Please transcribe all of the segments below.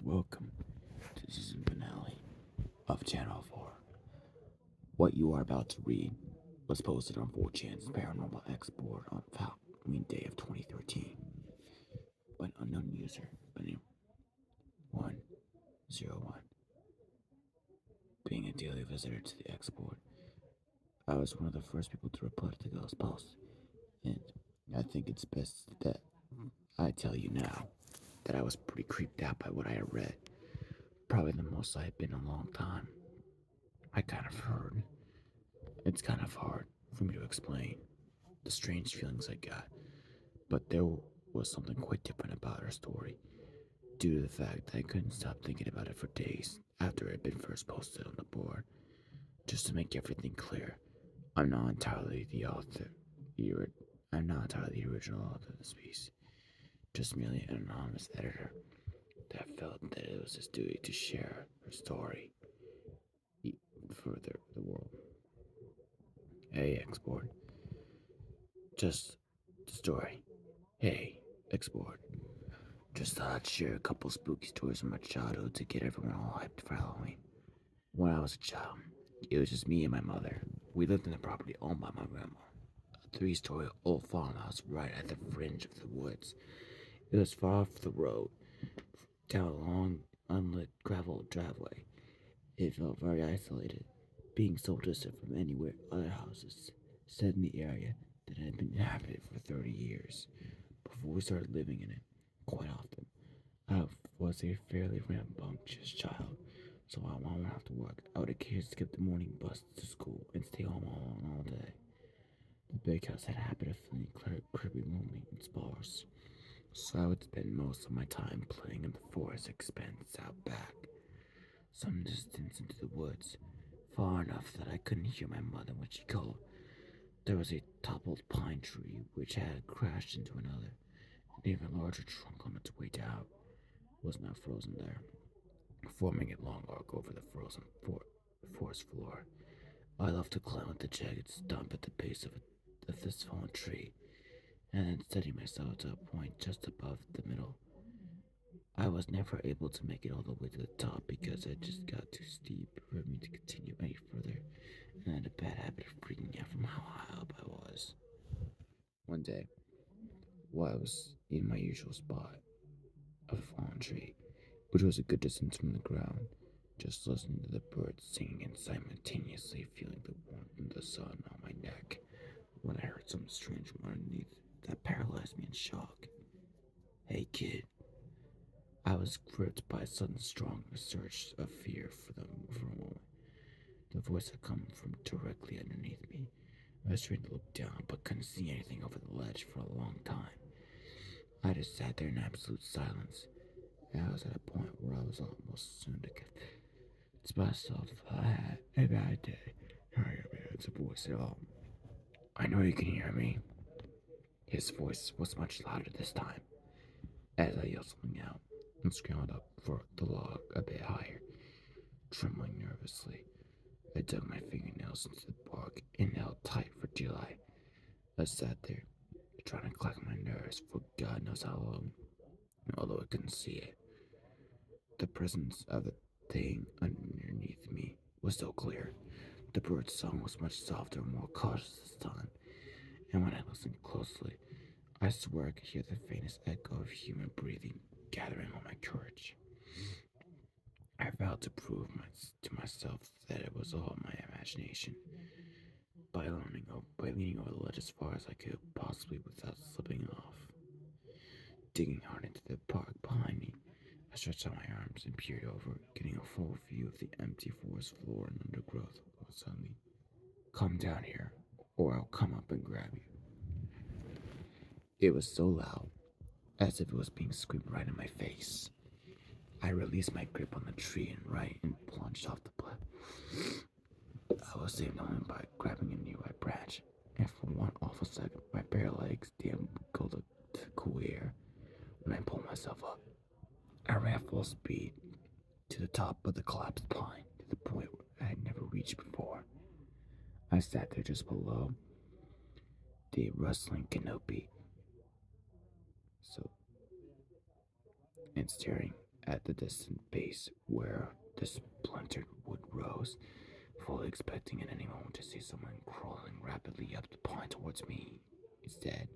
welcome to the season finale of Channel 4. What you are about to read was posted on 4chan's Paranormal Export on Halloween Day of 2013 by an unknown user by name 101. Being a daily visitor to the export, I was one of the first people to reply to the ghost post, and I think it's best that I tell you now that I was pretty creeped out by what I had read. Probably the most I had been in a long time. I kind of heard. It's kind of hard for me to explain the strange feelings I got, but there was something quite different about her story, due to the fact that I couldn't stop thinking about it for days after it had been first posted on the board. Just to make everything clear, I'm not entirely the author. I'm not entirely the original author of this piece, just merely an anonymous editor that felt that it was his duty to share her story for the world. Hey, export. Just the story. Hey, export. Just thought I'd share a couple spooky stories from my childhood to get everyone all hyped for Halloween. When I was a child, it was just me and my mother. We lived in a property owned by my grandma, a three-story old farmhouse right at the fringe of the woods. It was far off the road, down a long, unlit gravel driveway. It felt very isolated, being so distant from anywhere other houses set in the area that had been inhabited for 30 years before we started living in it quite often. I was a fairly rambunctious child, so while mom would have to work, I would occasionally skip the morning bus to school and stay home alone all day. The big house had a habit of feeling incredibly lonely and sparse, so I would spend most of my time playing in the forest expanse out back, some distance into the woods, far enough that I couldn't hear my mother when she called. There was a toppled pine tree which had crashed into another, an even larger trunk on its way down was now frozen there, forming a long arc over the frozen forest floor. I loved to climb up the jagged stump at the base of this fallen tree, and then steady myself to a point just above the middle. I was never able to make it all the way to the top because it just got too steep for me to continue any further, and I had a bad habit of freaking out from how high up I was. One day, while I was in my usual spot of a fallen tree, which was a good distance from the ground, just listening to the birds singing and simultaneously feeling the warmth of the sun on my neck, when I heard something strange from underneath that paralyzed me in shock. Hey, kid. I was gripped by a sudden strong surge of fear for a moment. The voice had come from directly underneath me. I was trying to look down, but couldn't see anything over the ledge for a long time. I just sat there in absolute silence. I was at a point where I was almost soon to convince myself I had a bad day. Hurry up, man. It's a voice at all. I know you can hear me. His voice was much louder this time, as I yelled something out and scrambled up for the log a bit higher. Trembling nervously, I dug my fingernails into the bark and held tight for dear life. I sat there, trying to collect my nerves for God knows how long, although I couldn't see it. The presence of the thing underneath me was so clear. The bird's song was much softer and more cautious this time, and when I listened closely, I swear I could hear the faintest echo of human breathing gathering all my courage. I vowed to prove to myself that it was all my imagination by leaning over the ledge as far as I could, possibly without slipping off. Digging hard into the bark behind me, I stretched out my arms and peered over, getting a full view of the empty forest floor and undergrowth. Suddenly, come down here, or I'll come up and grab you. It was so loud, as if it was being screamed right in my face. I released my grip on the tree and plunged off the cliff. I was saved only by grabbing a nearby branch, and for one awful second, my bare legs dangled to the cool air. When I pulled myself up, I ran full speed to the top of the collapsed pine, to the point where I had never reached before. I sat there just below the rustling canopy, so and staring at the distant base where the splintered wood rose, fully expecting at any moment to see someone crawling rapidly up the pine towards me. Instead,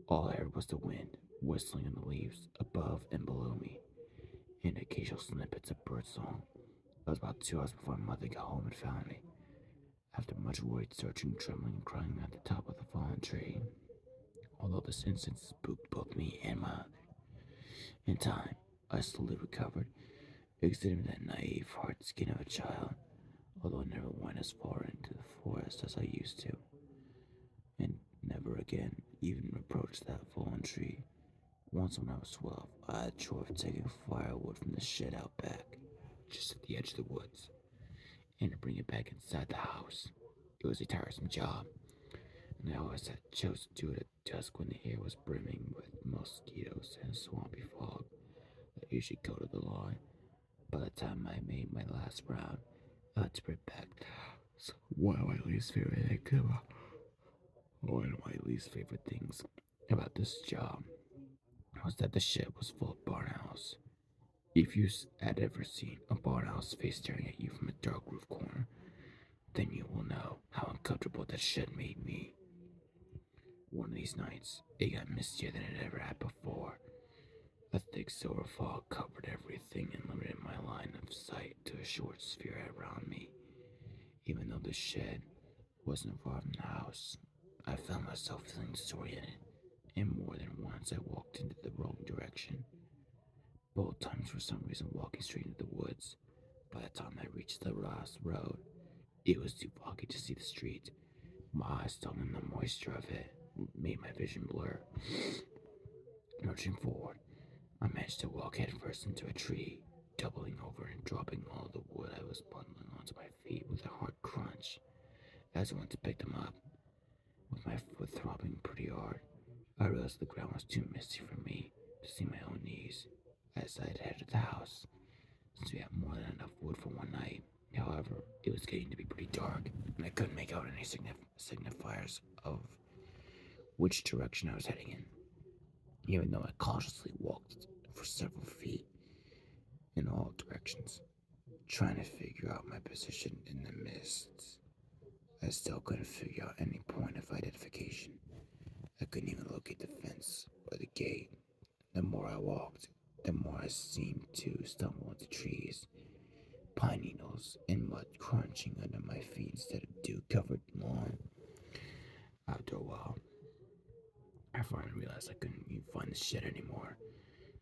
all I heard was the wind whistling in the leaves above and below me, and occasional snippets of birdsong. It was about 2 hours before my mother got home and found me, after much worried searching, trembling, and crying at the top of the fallen tree. Although this incident spooked both me and my mother, in time, I slowly recovered, exhibiting that naive, hard skin of a child, although I never went as far into the forest as I used to, and never again even approached that fallen tree. Once when I was 12, I had a chore of taking firewood from the shed out back, just at the edge of the woods, and to bring it back inside the house. It was a tiresome job, and I always had chose to do it at dusk when the air was brimming with mosquitoes and swampy fog that usually coated the lawn. By the time I made my last round, I had spread back the house. One of my least favorite things about this job was that the shed was full of barn owls. If you had ever seen a barn owl's face staring at you from a dark roof corner, then you will know how uncomfortable that shed made me. One of these nights, it got mistier than it ever had before. A thick silver fog covered everything and limited my line of sight to a short sphere around me. Even though the shed wasn't far from the house, I found myself feeling disoriented, and more than once I walked into the wrong direction. Both times, for some reason, walking straight into the woods. By the time I reached the last road, it was too foggy to see the street. My eyes stung and the moisture of it made my vision blur. Lurching forward, I managed to walk headfirst into a tree, doubling over and dropping all the wood I was bundling onto my feet with a hard crunch. As I went to pick them up, with my foot throbbing pretty hard, I realized the ground was too misty for me to see my own knees as I headed to the house, since we had more than enough wood for one night. However, it was getting to be pretty dark, and I couldn't make out any signifiers of which direction I was heading in, even though I cautiously walked for several feet in all directions, trying to figure out my position in the mist. I still couldn't figure out any point of identification. I couldn't even locate the fence or the gate. The more I walked, the more I seemed to stumble into trees, pine needles, and mud crunching under my feet instead of dew-covered lawn. After a while, I finally realized I couldn't even find the shed anymore,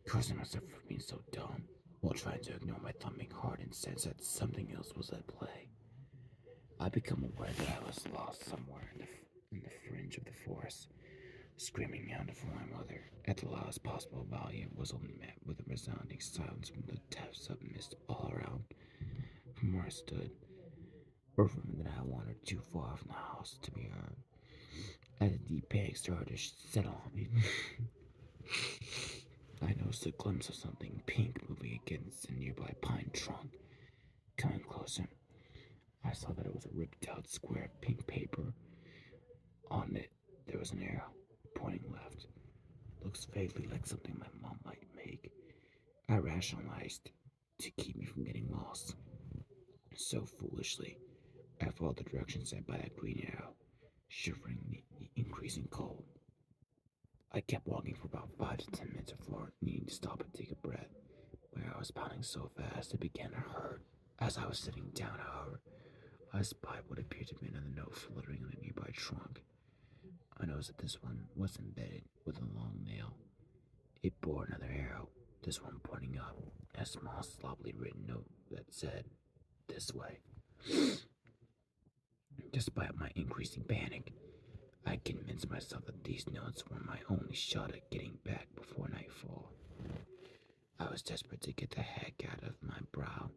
cursing myself for being so dumb, while trying to ignore my thumping heart and sense that something else was at play. I became aware that I was lost somewhere in the fringe of the forest, screaming out for my mother at the loudest possible volume was only met with a resounding silence from the depths of mist all around. From where I stood, or from that I wandered too far from the house to be heard, as a deep panic started to settle on me. I noticed a glimpse of something pink moving against a nearby pine trunk. Coming closer, I saw that it was a ripped out square of pink paper. On it, there was an arrow pointing left. Looks vaguely like something my mom might make. I rationalized to keep me from getting lost. So foolishly, I followed the direction set by that green arrow, shivering in the increasing cold. I kept walking for about 5 to 10 minutes before needing to stop and take a breath. My heart was pounding so fast it began to hurt. As I was sitting down, however, I spied what appeared to be another note fluttering in a nearby trunk. I noticed that this one was embedded with a long nail. It bore another arrow, this one pointing up, and a small, sloppily written note that said, "This way." Despite my increasing panic, I convinced myself that these notes were my only shot at getting back before nightfall. I was desperate to get the heck out of my brow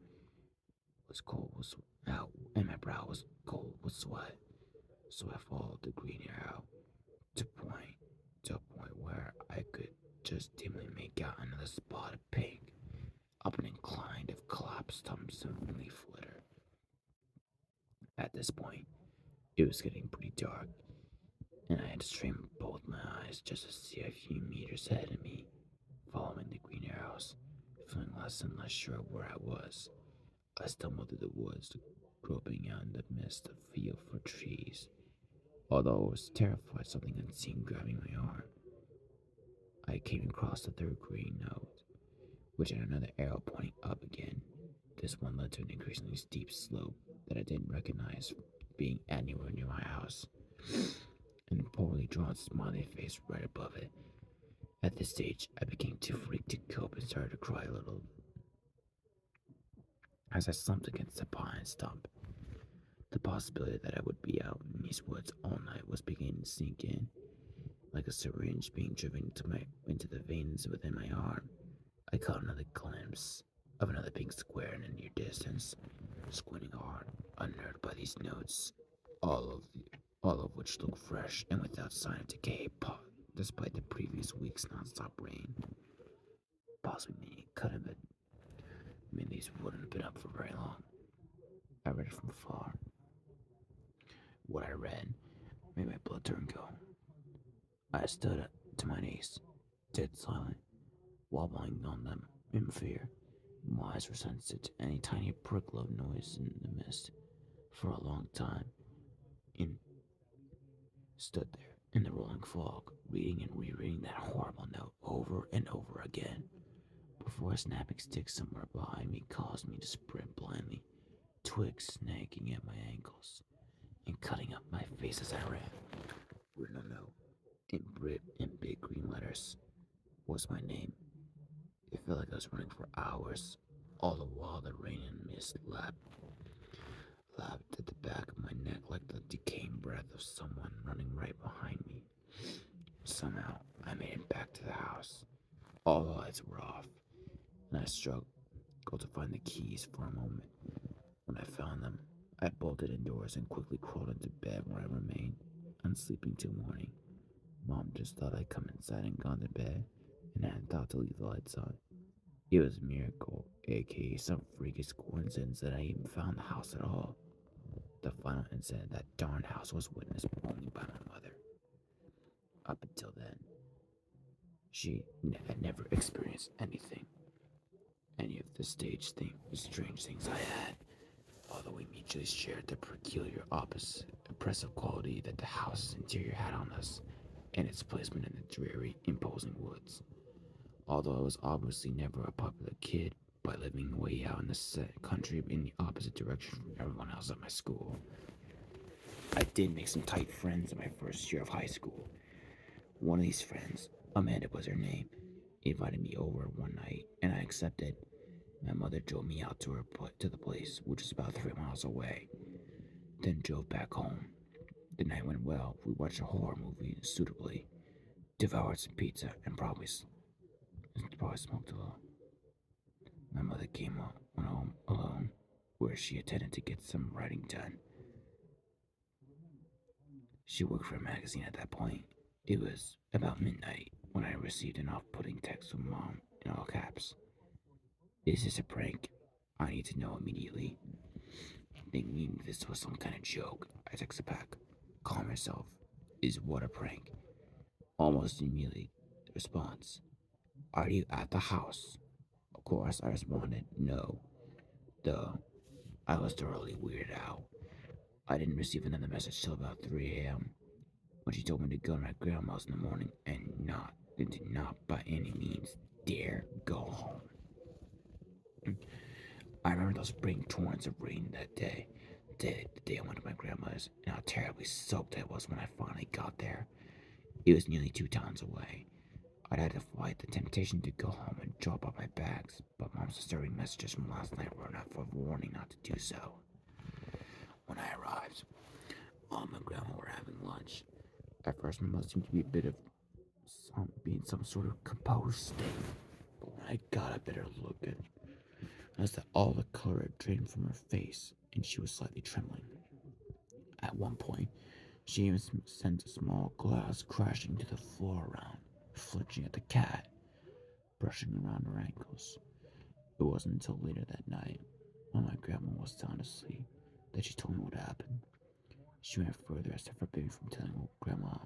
was cold was out and my brow was cold with sweat. So I followed the green arrow to a point where I could just dimly make out another spot of pink up an incline of collapsed stumps of leaf litter. At this point, it was getting pretty dark, and I had to strain both my eyes just to see a few meters ahead of me. Following the green arrows, feeling less and less sure of where I was. I stumbled through the woods, groping out in the mist of feel for trees. Although I was terrified of something unseen grabbing my arm, I came across the third green node, which had another arrow pointing up again. This one led to an increasingly steep slope that I didn't recognize being anywhere near my house, and a poorly drawn smiley face right above it. At this stage, I became too freaked to cope and started to cry a little as I slumped against a pine stump. The possibility that I would be out in these woods all night was beginning to sink in, like a syringe being driven into the veins within my arm. I caught another glimpse of another pink square in the near distance, squinting hard, unnerved by these notes, all of which looked fresh and without sign of decay, despite the previous week's nonstop rain. Possibly meaning it could have been. I mean, these wouldn't have been up for very long. I read it from afar. What I read made my blood turn cold. I stood up to my knees, dead silent, wobbling on them in fear. My eyes were sensitive to any tiny prickle of noise in the mist. For a long time, and stood there in the rolling fog, reading and rereading that horrible note over and over again, before a snapping stick somewhere behind me caused me to sprint blindly, twigs snagging at my ankles and cutting up my face as I ran. Written a note in big green letters was my name. It felt like I was running for hours, all the while the rain and mist lapped at the back of my neck like the decaying breath of someone running right behind me. Somehow, I made it back to the house. All the lights were off, and I struggled to find the keys for a moment. When I found them, I bolted indoors and quickly crawled into bed where I remained, unsleeping till morning. Mom just thought I'd come inside and gone to bed, and hadn't thought to leave the lights on. It was a miracle, aka some freakish coincidence, that I even found the house at all. The final incident of that darned house was witnessed only by my mother. Up until then, she had never experienced any of the strange things I had, although we mutually shared the peculiar oppressive quality that the house's interior had on us, and its placement in the dreary, imposing woods. Although I was obviously never a popular kid by living way out in the country in the opposite direction from everyone else at my school, I did make some tight friends in my first year of high school. One of these friends, Amanda was her name, invited me over one night, and I accepted. My mother drove me out to the place, which is about 3 miles away, then drove back home. The night went well. We watched a horror movie suitably, devoured some pizza, and probably smoked a little. My mother went home alone, where she attended to get some writing done. She worked for a magazine at that point. It was about midnight when I received an off-putting text from Mom in all caps. Is this a prank? I need to know immediately. Thinking this was some kind of joke, I texted back. Calm yourself. Is what a prank? Almost immediately, the response. Are you at the house? Of course, I responded, no. Though, I was thoroughly weirded out. I didn't receive another message till about 3 a.m. when she told me to go to my grandma's in the morning and did not by any means dare go home. I remember those spring torrents of rain that day, the day I went to my grandma's, and how terribly soaked I was when I finally got there. It was nearly 2 towns away. I'd had to fight the temptation to go home and drop off my bags, but Mom's disturbing messages from last night were enough of a warning not to do so. When I arrived, Mom and Grandma were having lunch. At first, my mother seemed to be being some sort of composed state, but when I got a better look at as that all the color had drained from her face, and she was slightly trembling. At one point, she even sent a small glass crashing to the floor around, flinching at the cat, brushing around her ankles. It wasn't until later that night, when my grandma was sound asleep, that she told me what happened. She went further as to forbid me from telling Grandma,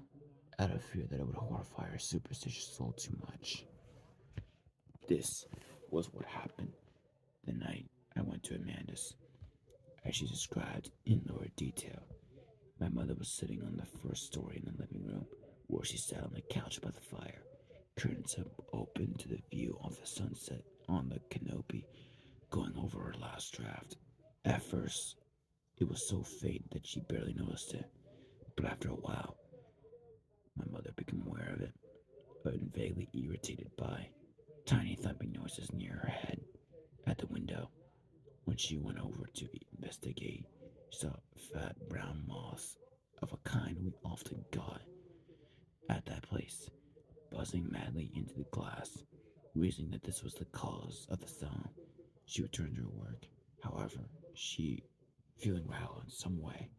out of fear that it would horrify her superstitious soul too much. This was what happened the night I went to Amanda's. As she described in lower detail, my mother was sitting on the first story in the living room, where she sat on the couch by the fire, curtains open to the view of the sunset on the canopy, going over her last draft. At first, it was so faint that she barely noticed it, but after a while, my mother became aware of it, and vaguely irritated by tiny thumping noises near her head at the window. When she went over to investigate, she saw fat brown moths of a kind we often got at that place, buzzing madly into the glass. Reasoning that this was the cause of the sound, she returned to her work. However, she, feeling rattled in some way,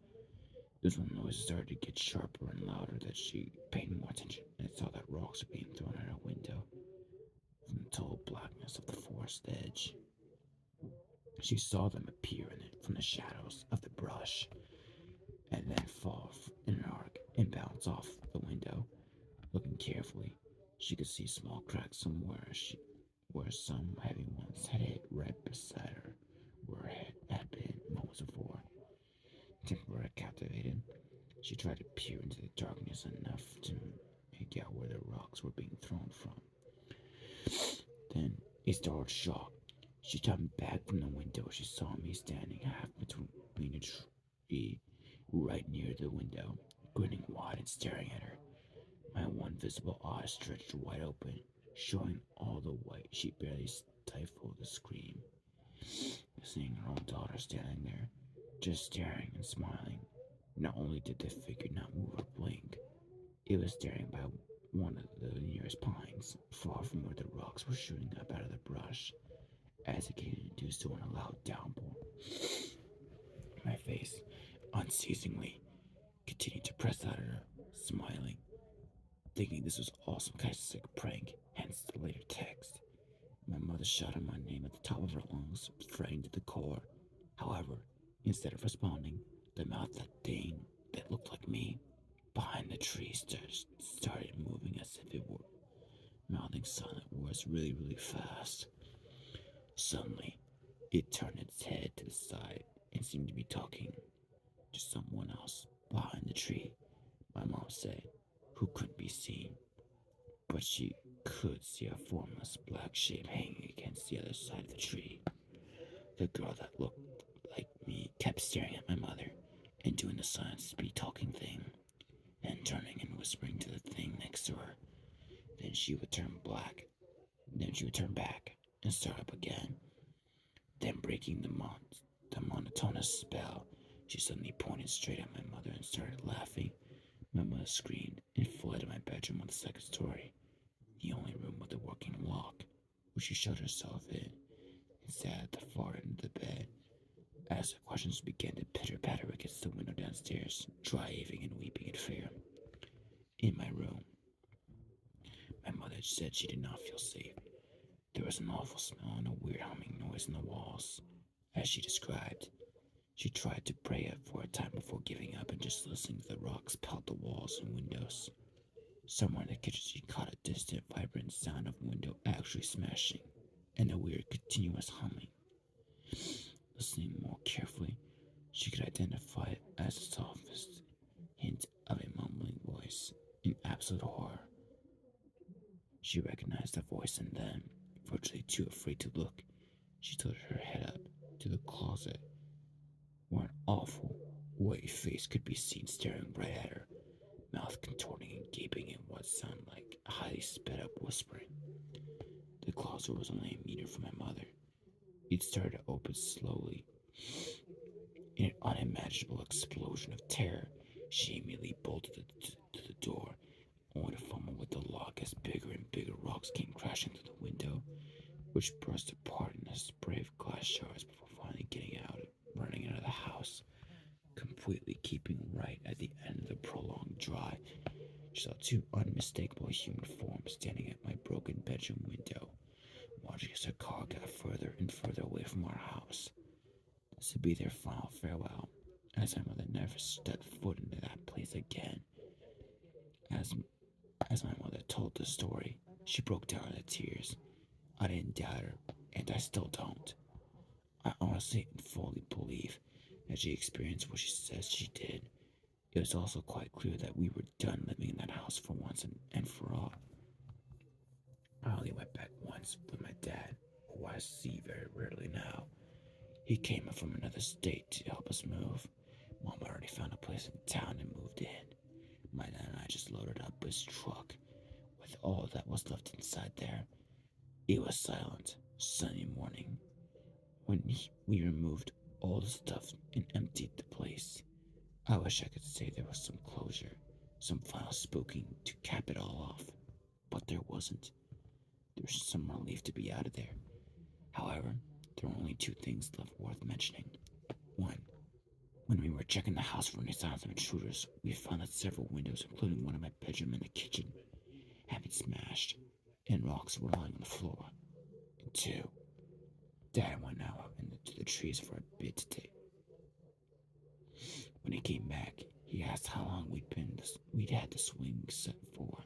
it was when the noises started to get sharper and louder that she paid more attention and saw that rocks were being thrown at her window from the tall blackness of the forest edge. She saw them appear in it from the shadows of the brush and then fall in an arc and bounce off the window. Looking carefully, she could see small cracks somewhere where some heavy ones had hit right beside her, where it had been moments before. Temporarily captivated, she tried to peer into the darkness enough to make out where the rocks were being thrown from. Then, a startled shock. She turned back from the window. She saw me standing half between a tree right near the window, grinning wide and staring at her. My one visible eye stretched wide open, showing all the white. She barely stifled a scream. Seeing her own daughter standing there, just staring and smiling. Not only did the figure not move or blink, it was staring by one of the nearest pines, far from where the rocks were shooting up out of the brush, as it came to do so in a loud downpour. My face, unceasingly, continued to press out at her, smiling, thinking this was all some kind of sick prank, hence the later text. My mother shouted my name at the top of her lungs, frightened to the core. However, instead of responding, the mouth that thing that looked like me behind the tree started moving as if it were mouthing silent words really, really fast. Suddenly, it turned its head to the side and seemed to be talking to someone else behind the tree, my mom said, who couldn't be seen. But she could see a formless black shape hanging against the other side of the tree. The girl that looked like me kept staring at my mother and doing the silent speed talking thing, then turning and whispering to the thing next to her. Then she would turn black. Then she would turn back and start up again. Then breaking the monotonous spell, she suddenly pointed straight at my mother and started laughing. My mother screamed and fled to my bedroom on the second story, the only room with a working lock, which she shut herself in and sat at the far end of the bed. As the questions began to pitter-patter against the window downstairs, driving and weeping in fear. In my room, my mother said she did not feel safe. There was an awful smell and a weird humming noise in the walls. As she described, she tried to pray it for a time before giving up and just listening to the rocks pelt the walls and windows. Somewhere in the kitchen she caught a distant, vibrant sound of window actually smashing and a weird, continuous humming. Listening more carefully, she could identify it as the softest hint of a mumbling voice. In absolute horror, she recognized the voice and then, virtually too afraid to look, she tilted her head up to the closet where an awful, white face could be seen staring right at her, mouth contorting and gaping in what sounded like a highly sped up whispering. The closet was only a meter from my mother. It started to open slowly. In an unimaginable explosion of terror, she immediately bolted to the door, only to fumble with the lock as bigger and bigger rocks came crashing through the window, which burst apart in a spray of glass shards before finally running out of the house, completely keeping right at the end of the prolonged drive. She saw two unmistakable human forms standing at my broken bedroom window, watching as her car got further and further away from our house. This would be their final farewell, as my mother never stepped foot into that place again. As, as my mother told the story, she broke down into tears. I didn't doubt her. and I still don't. I honestly and fully believe that she experienced what she says she did. It was also quite clear that we were done living in that house for once and for all. I only went back once with my dad, who I see very rarely now. He came up from another state to help us move. Mom already found a place in town and moved in. My dad and I just loaded up his truck with all that was left inside there. It was silent, sunny morning when we removed all the stuff and emptied the place. I wish I could say there was some closure, some final spooking to cap it all off, but there wasn't. There was some relief to be out of there. However, there were only two things left worth mentioning. One, when we were checking the house for any signs of intruders, we found that several windows, including one in my bedroom and the kitchen, had been smashed, and rocks were lying on the floor. And two, Dad went out into the trees for a bit today. When he came back, he asked how long we'd had the swing set for.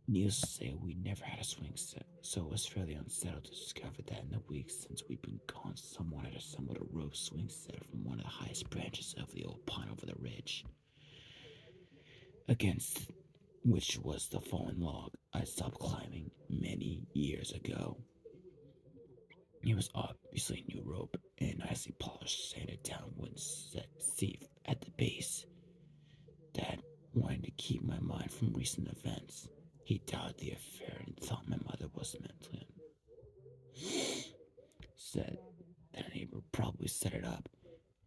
Needless to say, we never had a swing set, so it was fairly unsettled to discover that in the weeks since we'd been gone, someone had assembled a rope swing set from one of the highest branches of the old pine over the ridge, against which was the fallen log I stopped climbing many years ago. It was obviously new rope and nicely polished, sanded down wooden set safe at the base. Dad wanted to keep my mind from recent events. He doubted the affair and thought my mother was mentally said that a neighbor probably set it up,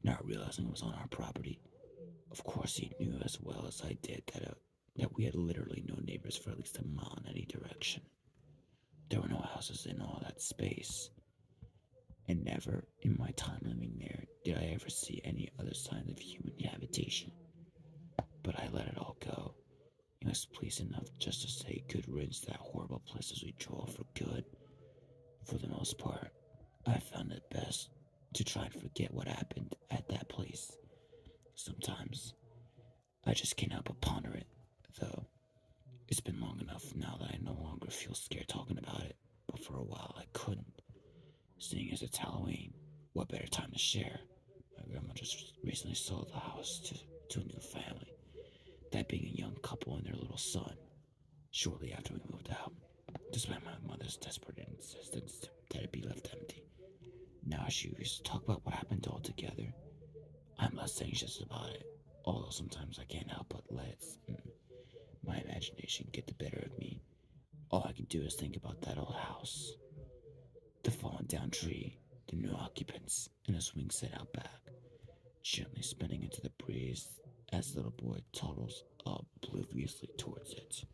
not realizing it was on our property. Of course, he knew as well as I did that we had literally no neighbors for at least a mile in any direction. There were no houses in all that space, and never in my time living there did I ever see any other signs of human habitation. But I let it all go. It was pleased enough just to say good riddance to that horrible place as we drove for good. For the most part, I found it best to try and forget what happened at that place. Sometimes I just can't help but ponder it, though. It's been long enough now that I no longer feel scared talking about it, but for a while I couldn't. Seeing as it's Halloween, what better time to share? My grandma just recently sold the house to a new family, that being a young couple and their little son, shortly after we moved out, despite my mother's desperate insistence that it be left empty. Now she used to talk about what happened altogether. I'm less anxious about it, although sometimes I can't help but let my imagination get the better of me. All I can do is think about that old house, the fallen down tree, the new occupants, and a swing set out back, gently spinning into the breeze as the little boy toddles obliviously towards it.